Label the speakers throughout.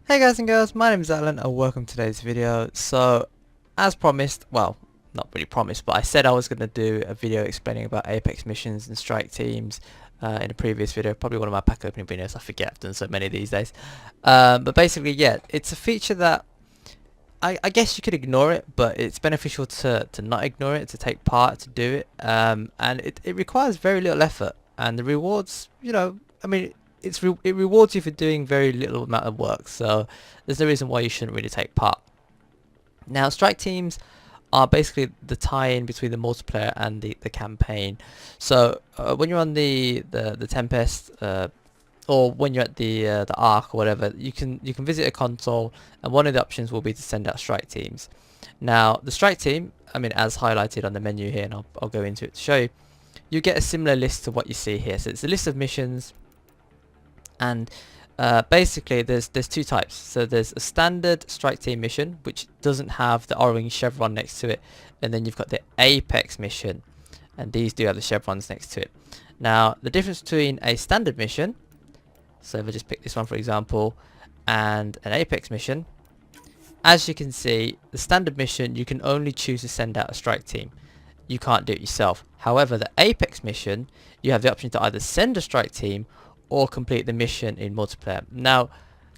Speaker 1: Hey guys and girls, my name is Alan and welcome to today's video. So, as promised, well, not really promised, but I said I was going to do a video explaining about Apex missions and strike teams in a previous video, probably one of my pack opening videos. I forget, I've done so many these days. But basically, yeah, it's a feature that I guess you could ignore it, but it's beneficial to not ignore it, to take part, to do it. And it requires very little effort, and the rewards, I mean, it rewards you for doing very little amount of work, so there's no reason why you shouldn't really take part. Now, strike teams are basically the tie-in between the multiplayer and the campaign. So when you're on the Tempest, or when you're at the Ark or whatever, you can visit a console, and one of the options will be to send out strike teams. Now, the strike team, I mean, as highlighted on the menu here, and I'll go into it to show you, you get a similar list to what you see here. So it's a list of missions, and basically there's two types. So there's a standard strike team mission, which doesn't have the orange chevron next to it, and then you've got the Apex mission, and these do have the chevrons next to it. Now, the difference between a standard mission, so if I just pick this one for example, and an Apex mission, as you can see, the standard mission you can only choose to send out a strike team. You can't do it yourself. However, the Apex mission, you have the option to either send a strike team or complete the mission in multiplayer. Now,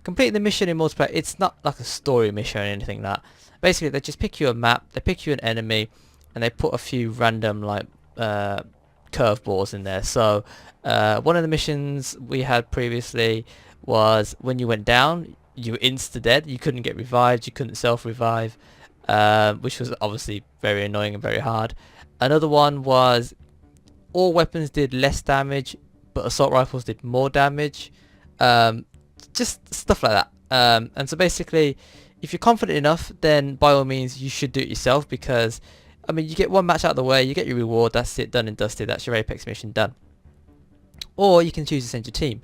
Speaker 1: completing the mission in multiplayer, it's not like a story mission or anything like that. Basically, they just pick you a map, they pick you an enemy, and they put a few random like curveballs in there. So one of the missions we had previously was when you went down, you were insta-dead. You couldn't get revived, you couldn't self-revive, which was obviously very annoying and very hard. Another one was all weapons did less damage, but assault rifles did more damage. Just stuff like that. And so basically, if you're confident enough, then by all means you should do it yourself, because I mean, you get one match out of the way, you get your reward, that's it, done and dusted, that's your Apex mission done. Or you can choose to send your team.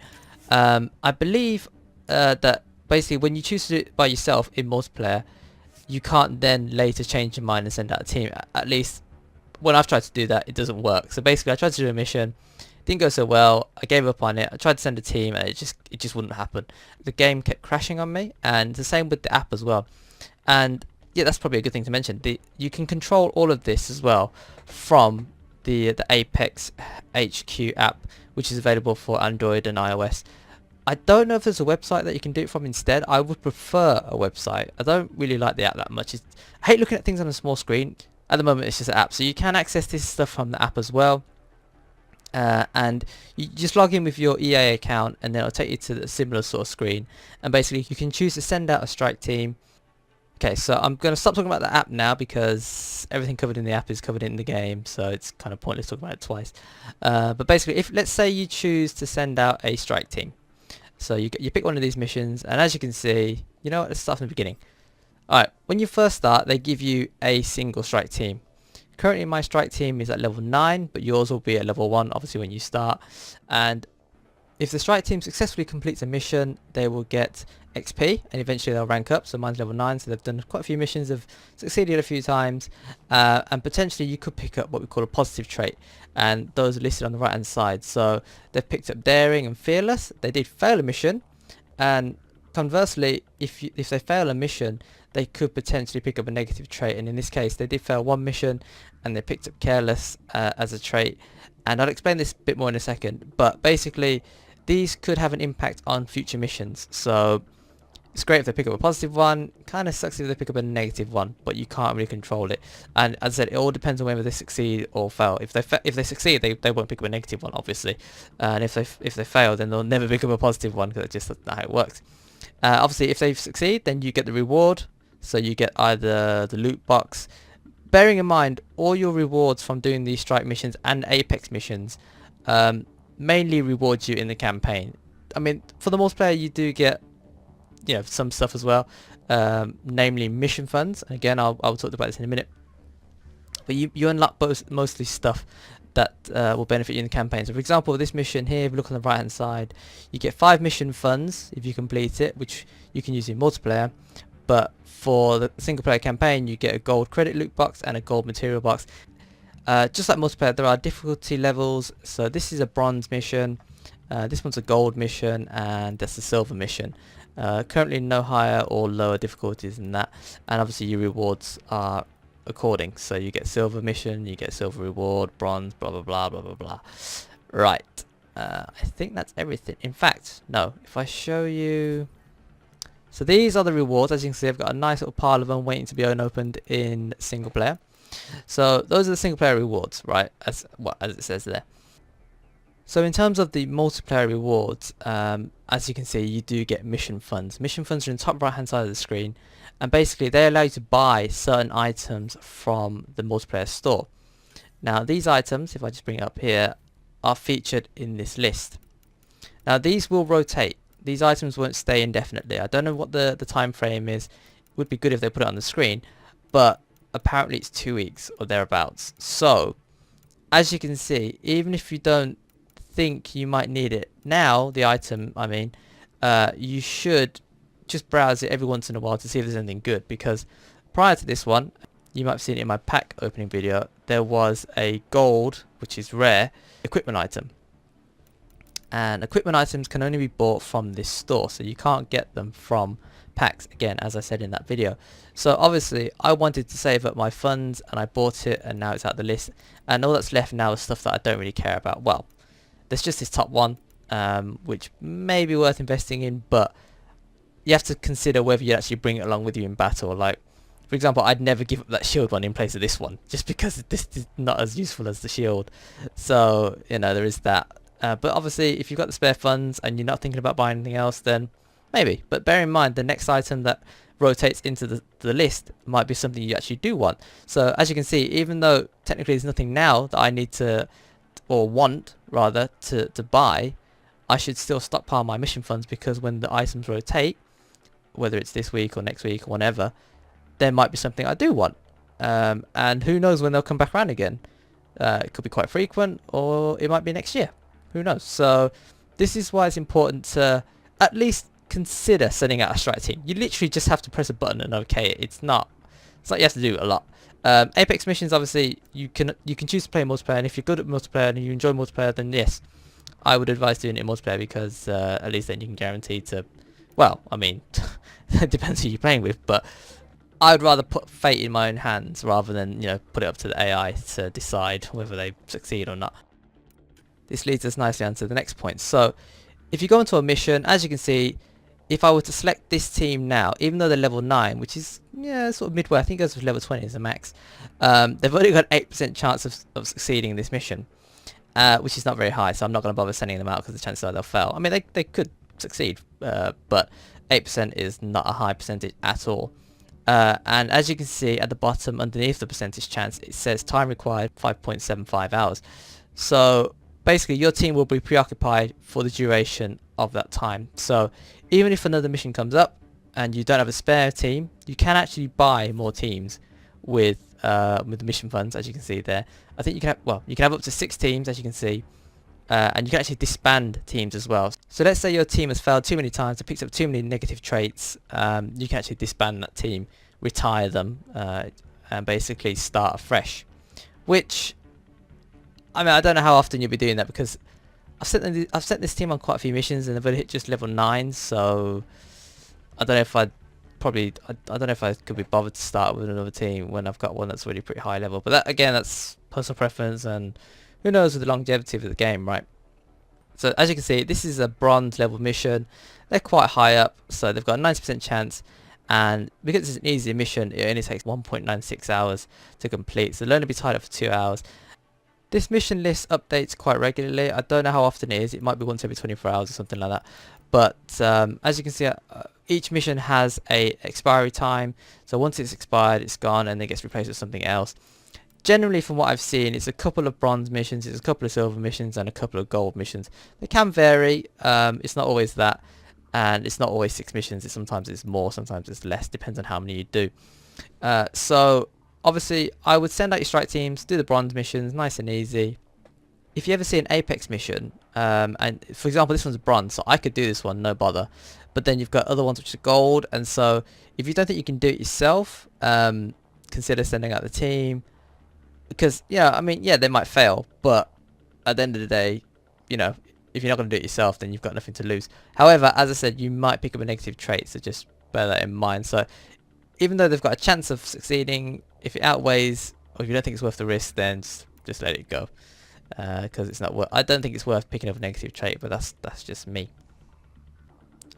Speaker 1: I believe that basically when you choose to do it by yourself in multiplayer, you can't then later change your mind and send out a team. At least when I've tried to do that, it doesn't work. So basically I tried to do a mission, didn't go so well, I gave up on it, I tried to send a team, and it just wouldn't happen. The game kept crashing on me, and the same with the app as well. And yeah, that's probably a good thing to mention. You can control all of this as well from the Apex HQ app, which is available for Android and iOS. I don't know if there's a website that you can do it from instead. I would prefer a website. I don't really like the app that much. I hate looking at things on a small screen. At the moment it's just an app, so you can access this stuff from the app as well. And you just log in with your EA account, and then it'll take you to a similar sort of screen, and basically you can choose to send out a strike team. Okay, so I'm going to stop talking about the app now, because everything covered in the app is covered in the game, so it's kind of pointless talking about it twice. But basically, if let's say you choose to send out a strike team, so you pick one of these missions, and as you can see, you know what, let's start from the beginning. Alright, when you first start, they give you a single strike team. Currently my strike team is at level 9, but yours will be at level 1 obviously when you start. And if the strike team successfully completes a mission, they will get XP, and eventually they'll rank up. So mine's level 9, so they've done quite a few missions, have succeeded a few times, and potentially you could pick up what we call a positive trait, and those are listed on the right hand side. So they've picked up daring and fearless. They did fail a mission, and conversely, if they fail a mission, they could potentially pick up a negative trait, and in this case they did fail one mission and they picked up careless as a trait, and I'll explain this a bit more in a second. But basically these could have an impact on future missions, so it's great if they pick up a positive one, kind of sucks if they pick up a negative one, but you can't really control it. And as I said, it all depends on whether they succeed or fail. If they succeed, they won't pick up a negative one obviously, and if they fail, then they'll never pick up a positive one, because it's just not how it works. Obviously if they succeed, then you get the reward. So you get either the loot box. Bearing in mind, all your rewards from doing these strike missions and Apex missions mainly rewards you in the campaign. I mean, for the multiplayer you do get, you know, some stuff as well, namely mission funds. And again, I'll talk about this in a minute. But you unlock mostly stuff that will benefit you in the campaign. So for example, this mission here, if you look on the right hand side, you get 5 mission funds if you complete it, which you can use in multiplayer. But for the single player campaign, you get a gold credit loot box and a gold material box. Just like multiplayer, there are difficulty levels. So this is a bronze mission, this one's a gold mission, and that's a silver mission. Currently no higher or lower difficulties than that, and obviously your rewards are according, so you get silver mission, you get silver reward, bronze, blah blah blah blah blah blah. Right, I think that's everything. In fact, no, if I show you, so these are the rewards. As you can see, I've got a nice little pile of them waiting to be unopened in single player. So those are the single player rewards, right, as it says there. So in terms of the multiplayer rewards, as you can see, you do get mission funds. Mission funds are in the top right hand side of the screen, and basically they allow you to buy certain items from the multiplayer store. Now these items, if I just bring it up here, are featured in this list. Now these will rotate. These items won't stay indefinitely. I don't know what the time frame is. It would be good if they put it on the screen, but apparently it's 2 weeks or thereabouts. So as you can see, even if you don't think you might need it now, the item I mean, you should just browse it every once in a while to see if there's anything good, because prior to this one, you might have seen it in my pack opening video, there was a gold, which is rare, equipment item. And equipment items can only be bought from this store, so you can't get them from packs, again, as I said in that video. So obviously I wanted to save up my funds and I bought it, and now it's out the list, and all that's left now is stuff that I don't really care about. Well, there's just this top one, which may be worth investing in, but you have to consider whether you actually bring it along with you in battle. Like, for example, I'd never give up that shield one in place of this one, just because this is not as useful as the shield. So, you know, there is that. But obviously, if you've got the spare funds and you're not thinking about buying anything else, then maybe. But bear in mind, the next item that rotates into the list might be something you actually do want. So, as you can see, even though technically there's nothing now that I need to, or want rather, to buy, I should still stockpile my mission funds, because when the items rotate, whether it's this week or next week or whenever, there might be something I do want, and who knows when they'll come back around again. It could be quite frequent, or it might be next year, who knows. So this is why it's important to at least consider sending out a strike team. You literally just have to press a button and okay it. It's not you have to do a lot. Apex missions, obviously you can choose to play multiplayer, and if you're good at multiplayer and you enjoy multiplayer, then yes, I would advise doing it in multiplayer, because at least then you can guarantee to, well, I mean, it depends who you're playing with, but I would rather put fate in my own hands rather than, you know, put it up to the AI to decide whether they succeed or not. This leads us nicely onto the next point. So if you go into a mission, as you can see, if I were to select this team now, even though they're level 9, which is, yeah, sort of midway, I think it goes to level 20 as a max, they've only got 8% chance of succeeding in this mission, which is not very high, so I'm not going to bother sending them out because the chances are they'll fail. I mean, they could succeed, but 8% is not a high percentage at all. And as you can see at the bottom underneath the percentage chance, it says time required 5.75 hours. So basically your team will be preoccupied for the duration of that time. So even if another mission comes up and you don't have a spare team, you can actually buy more teams with the mission funds, as you can see there. I think you can have, well, you can have up to 6 teams, as you can see, and you can actually disband teams as well. So let's say your team has failed too many times, it picks up too many negative traits, you can actually disband that team, retire them, and basically start afresh. Which, I mean, I don't know how often you'll be doing that, because I've sent this team on quite a few missions and they've only hit just level 9, so I don't know if I don't know if I could be bothered to start with another team when I've got one that's really pretty high level. But that, again, that's personal preference, and who knows with the longevity of the game, right? So as you can see, this is a bronze level mission. They're quite high up, so they've got a 90% chance, and because it's an easy mission, it only takes 1.96 hours to complete, so they'll only be tied up for 2 hours. This mission list updates quite regularly. I don't know how often it is. It might be once every 24 hours or something like that. But as you can see, each mission has a expiry time. So once it's expired, it's gone, and it gets replaced with something else. Generally, from what I've seen, it's a couple of bronze missions, it's a couple of silver missions, and a couple of gold missions. They can vary. It's not always that, and it's not always 6 missions. Sometimes it's more, sometimes it's less. Depends on how many you do. So obviously, I would send out your strike teams, do the bronze missions, nice and easy. If you ever see an Apex mission, and for example, this one's bronze, so I could do this one, no bother. But then you've got other ones which are gold, and so if you don't think you can do it yourself, consider sending out the team. Because, yeah, I mean, yeah, they might fail, but at the end of the day, you know, if you're not going to do it yourself, then you've got nothing to lose. However, as I said, you might pick up a negative trait, so just bear that in mind. So even though they've got a chance of succeeding, if it outweighs, or if you don't think it's worth the risk, then just let it go, because it's not worth. I don't think it's worth picking up a negative trait, but that's just me.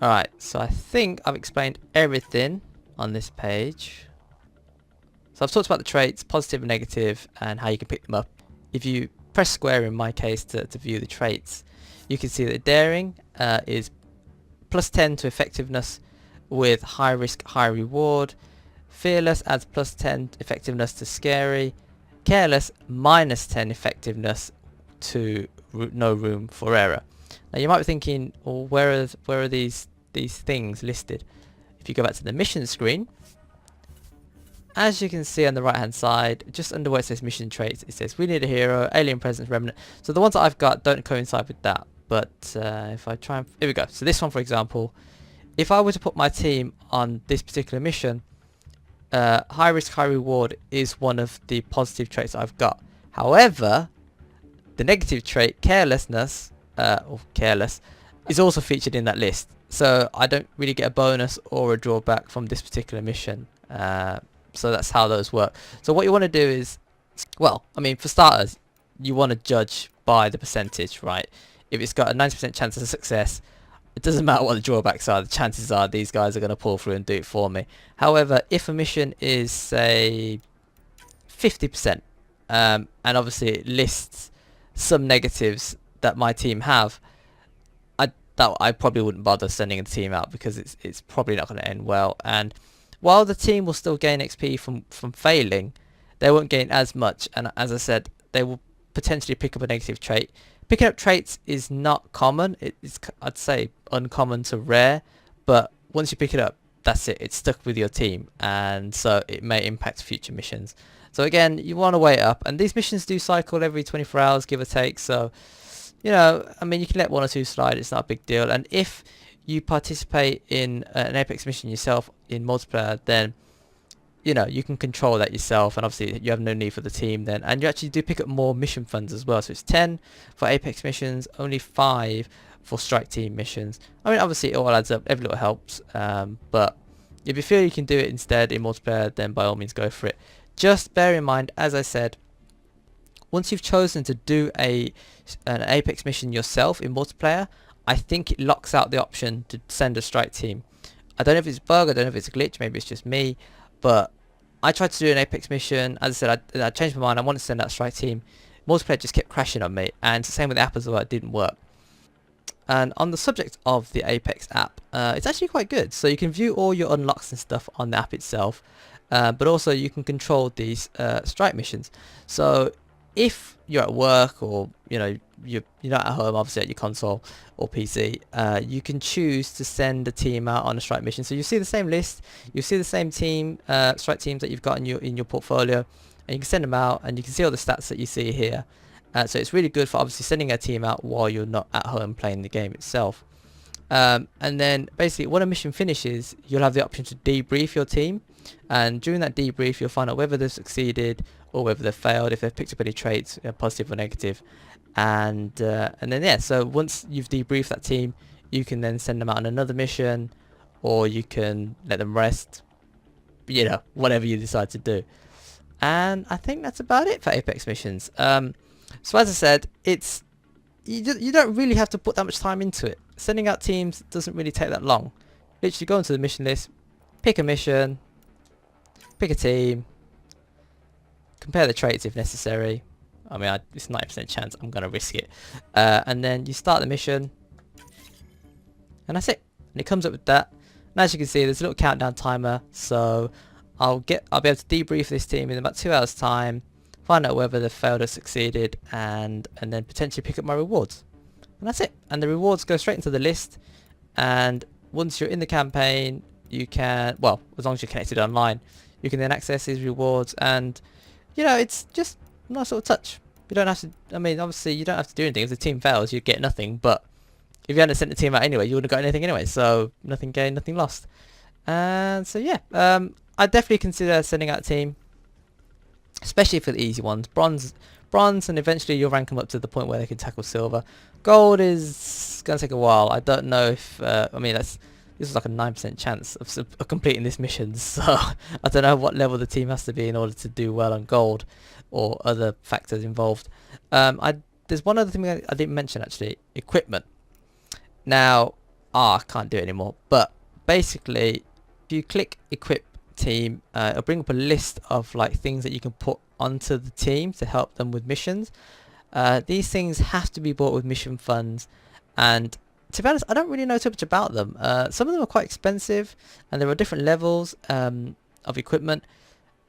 Speaker 1: Alright, so I think I've explained everything on this page. So I've talked about the traits, positive and negative, and how you can pick them up. If you press square in my case to view the traits, you can see that daring is plus 10 to effectiveness with high risk, high reward. Fearless adds plus 10 effectiveness to scary. Careless minus 10 effectiveness to no room for error. Now you might be thinking, well, where are these things listed? If you go back to the mission screen, as you can see on the right hand side, just under where it says mission traits, it says we need a hero, alien presence, remnant. So the ones that I've got don't coincide with that, but if I try and, here we go. So this one, for example, if I were to put my team on this particular mission, high risk, high reward is one of the positive traits that I've got. However, the negative trait, carelessness, or careless, is also featured in that list. So I don't really get a bonus or a drawback from this particular mission. So that's how those work. So what you want to do is, well, I mean, for starters, you want to judge by the percentage, right? If it's got a 90% chance of success, it doesn't matter what the drawbacks are. The chances are these guys are going to pull through and do it for me. However, if a mission is, say, 50%, and obviously it lists some negatives that my team have, I probably wouldn't bother sending a team out, because it's probably not going to end well. And while the team will still gain XP from failing, they won't gain as much, and as I said, they will potentially pick up a negative trait. Picking up traits is not common. It's, I'd say, uncommon to rare, but once you pick it up, that's it. It's stuck with your team, and so it may impact future missions. So again, you want to weigh it up, and these missions do cycle every 24 hours, give or take, so, you know, I mean, you can let one or two slide, it's not a big deal. And if you participate in an Apex mission yourself in multiplayer, then, you know, you can control that yourself, and obviously you have no need for the team then, and you actually do pick up more mission funds as well. So it's 10 for Apex missions, only 5 for strike team missions. I mean, obviously it all adds up, every little helps, but if you feel you can do it instead in multiplayer, then by all means go for it. Just bear in mind, as I said, once you've chosen to do an Apex mission yourself in multiplayer, I think it locks out the option to send a strike team. I don't know if it's a bug, I don't know if it's a glitch, maybe it's just me, but I tried to do an Apex mission. As I said, I changed my mind, I wanted to send out a strike team. Multiplayer just kept crashing on me, and it's the same with the app as well, it didn't work. And on the subject of the Apex app, it's actually quite good. So you can view all your unlocks and stuff on the app itself, but also you can control these strike missions. So if you're at work, or you know, you're not at home, obviously at your console or PC, you can choose to send a team out on a strike mission. So you see the same list, you see the same team, strike teams that you've got in your portfolio, and you can send them out, and you can see all the stats that you see here. So it's really good for obviously sending a team out while you're not at home playing the game itself. And then basically when a mission finishes, you'll have the option to debrief your team, and during that debrief you'll find out whether they've succeeded or whether they've failed, if they've picked up any traits, positive or negative. And then yeah, so once you've debriefed that team, you can then send them out on another mission, or you can let them rest, you know, whatever you decide to do. And I think that's about it for Apex missions. So as I said, it's you don't really have to put that much time into it. Sending out teams doesn't really take that long. Literally go into the mission list, pick a mission, pick a team, compare the traits if necessary. I mean, it's 90% chance I'm going to risk it. And then you start the mission, and that's it. And it comes up with that. And as you can see, there's a little countdown timer. So I'll be able to debrief this team in about 2 hours time, find out whether they've failed or succeeded, and then potentially pick up my rewards. And that's it. And the rewards go straight into the list. And once you're in the campaign, you can, well, as long as you're connected online, you can then access these rewards. And, you know, it's just a nice little touch. You don't have to, I mean, obviously you don't have to do anything. If the team fails, you get nothing. But if you hadn't sent the team out anyway, you wouldn't have got anything anyway. So nothing gained, nothing lost. And so yeah, I'd definitely consider sending out a team, especially for the easy ones. Bronze bronze, and eventually you'll rank them up to the point where they can tackle silver. Gold is going to take a while. I don't know if, I mean, this is like a 9% chance of completing this mission, so I don't know what level the team has to be in order to do well on gold, or other factors involved. There's one other thing I didn't mention actually, equipment. Now, I can't do it anymore, but basically, if you click equip team, it'll bring up a list of like things that you can put onto the team to help them with missions. These things have to be bought with mission funds, and to be honest, I don't really know too much about them. Some of them are quite expensive, and there are different levels of equipment,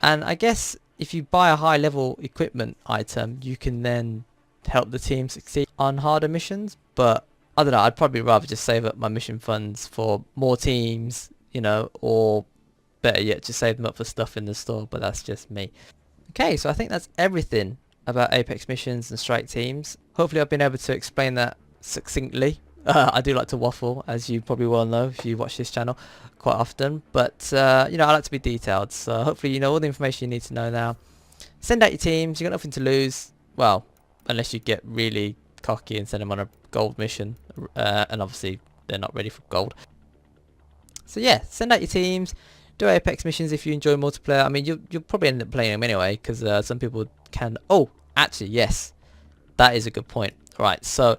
Speaker 1: and I guess if you buy a high level equipment item, you can then help the team succeed on harder missions. But I don't know, I'd probably rather just save up my mission funds for more teams, you know, or better yet, just save them up for stuff in the store, but that's just me. Okay, so I think that's everything about Apex missions and strike teams. Hopefully I've been able to explain that succinctly. I do like to waffle, as you probably well know if you watch this channel quite often, but you know, I like to be detailed, so hopefully you know all the information you need to know now. Send out your teams, you got nothing to lose, well, unless you get really cocky and send them on a gold mission, and obviously they're not ready for gold. So yeah, send out your teams, do Apex missions if you enjoy multiplayer. I mean, you'll probably end up playing them anyway, because some people can... Oh, actually, yes, that is a good point. Right, so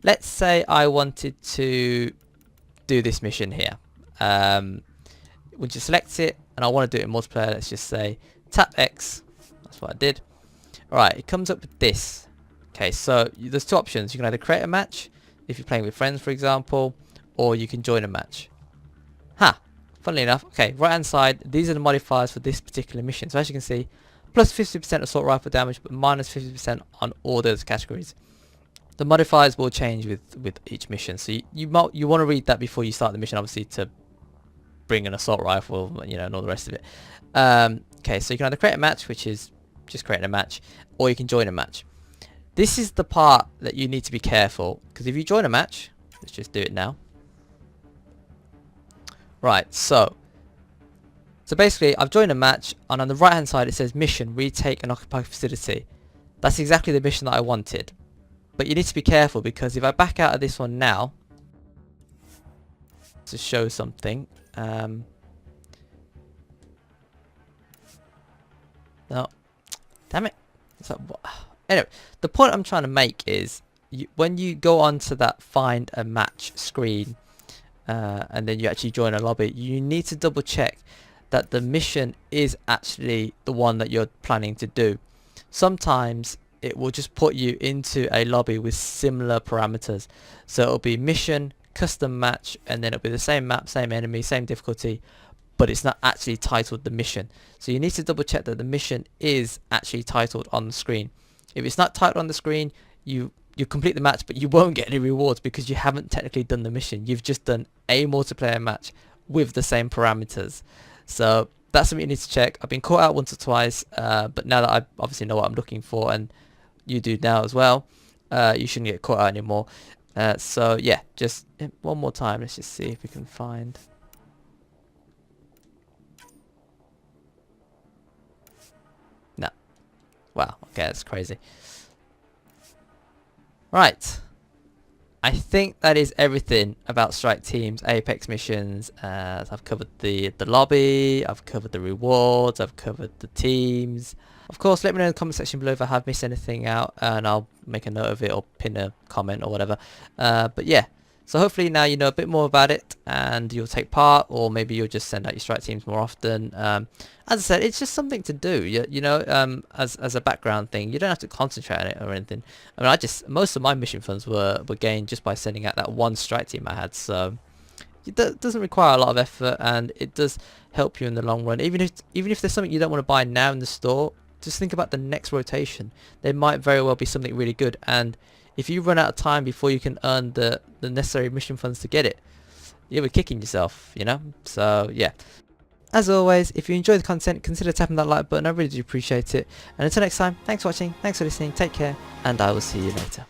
Speaker 1: let's say I wanted to do this mission here. Once you select it, and I want to do it in multiplayer, let's just say tap X. That's what I did. Alright, it comes up with this. Okay, so there's two options. You can either create a match, if you're playing with friends, for example, or you can join a match. Funnily enough, okay, right hand side, these are the modifiers for this particular mission. So as you can see, plus 50% assault rifle damage, but minus 50% on all those categories. The modifiers will change with each mission, so you want to read that before you start the mission, obviously, to bring an assault rifle, you know, and all the rest of it. Okay, so you can either create a match, which is just creating a match, or you can join a match. This is the part that you need to be careful, because if you join a match, let's just do it now. Right, so basically I've joined a match, and on the right hand side it says mission, retake and occupy facility. That's exactly the mission that I wanted. But you need to be careful, because if I back out of this one now to show something, no, damn it. Anyway, the point I'm trying to make is when you go onto that find a match screen, and then you actually join a lobby, you need to double check that the mission is actually the one that you're planning to do. Sometimes it will just put you into a lobby with similar parameters, so it'll be mission, custom match, and then it'll be the same map, same enemy, same difficulty, but it's not actually titled the mission. So you need to double check that the mission is actually titled on the screen. If it's not titled on the screen, you complete the match, but you won't get any rewards, because you haven't technically done the mission. You've just done a multiplayer match with the same parameters. So that's something you need to check. I've been caught out once or twice, but now that I obviously know what I'm looking for, and you do now as well, you shouldn't get caught out anymore. So yeah, just one more time. Let's just see if we can find... No. Wow, okay, that's crazy. Right, I think that is everything about strike teams, Apex missions. I've covered the lobby, I've covered the rewards, I've covered the teams. Of course, let me know in the comment section below if I have missed anything out, and I'll make a note of it or pin a comment or whatever. But yeah, so hopefully now you know a bit more about it and you'll take part, or maybe you'll just send out your strike teams more often. As I said, it's just something to do, you know, as a background thing. You don't have to concentrate on it or anything. I mean, most of my mission funds were gained just by sending out that one strike team I had, so it doesn't require a lot of effort, and it does help you in the long run. Even if there's something you don't want to buy now in the store, just think about the next rotation. There might very well be something really good, and if you run out of time before you can earn the necessary mission funds to get it, you'll be kicking yourself, you know. So yeah, as always, if you enjoy the content, consider tapping that like button. I really do appreciate it. And until next time, thanks for watching, thanks for listening, take care, and I will see you later.